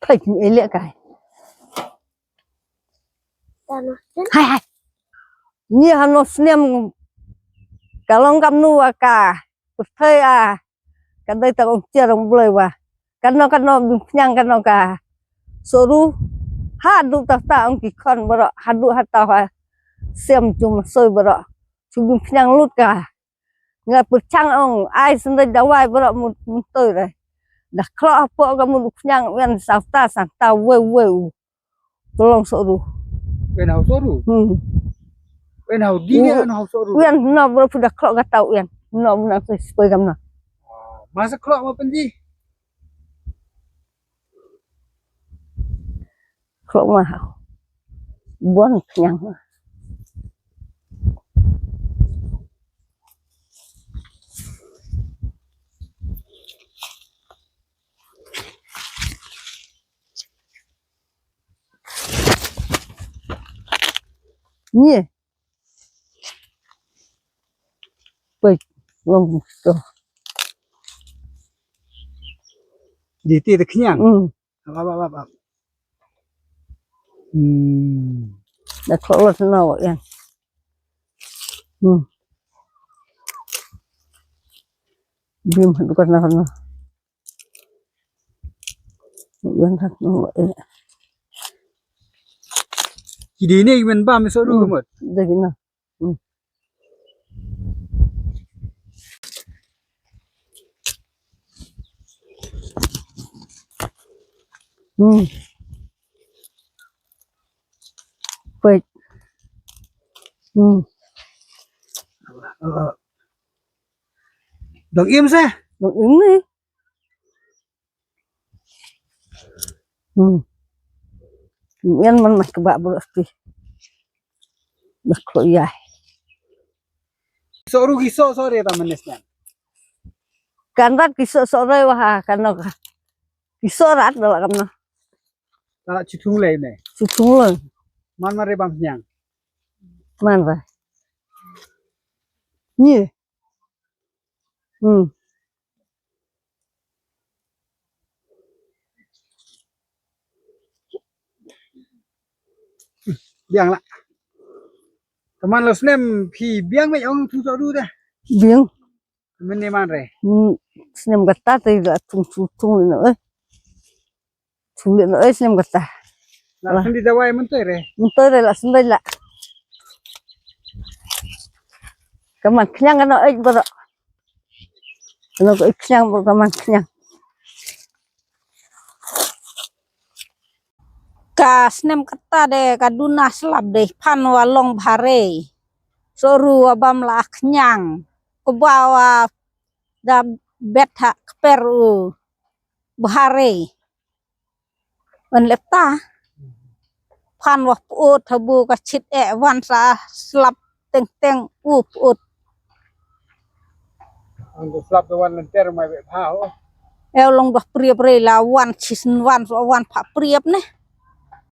phải nghĩ lẽ cái hai như hắn nó xem cả lòng cam nu cả thấy cái đây tao chia đồng bơi và cái nó nhang cái nó cả soru hadu ta ông kì con bro hadu hata ha xem cuma soi bro cuma nhang lut cả nggak percang ông ai sendiri dawai bro mun tôi rồi dah kalau apa kamu nyang wen safta santa we tolong soru wen hau soru wen hau di wen hau soru wen no bro sudah kalau gak tahu wen no mun aku sepoi kamu masa kalau mau penji kalau mah buang nyang Nih, baik, ngomong tuh. Di titik kenyang. Apa. Dah kalau senau ya. Bim bukan nak. Yang tak mau ya. Jadi ini gimana bam soru gemut. Dah gini. Baik. Dong im sah. Dong im nih. Yang mana mas kebak berarti. Dah kalau ya. Soru kisah sore tamanesnya. Kanrat kisah sore wah karena kisah rat dah kamu. Tak cutung lagi nih. Cutung lah. Mana rebam kenyang. Mana? Nih. Biang lah. Teman lo senem pi biang me ông thu soru dah. Biang. Mana mana re? Senem kata tidak tung nữa. Tung nữa senem kata. Lah sendi dawai mentoi re. Mentoi re lah sendi lah. Kaman kenyang kan oi bro. Kalau kenyang kaman kenyang. Kasnem kata deh kaduna selap deh pan walong bare soru abam lah kenyang ke bawah da beta keperu bahare on lepta pan wah puut habu kacit wan sa selap teng puut Anggo selap wan lenter mai be phao long dah priep re la wan cisen wan pak priep ne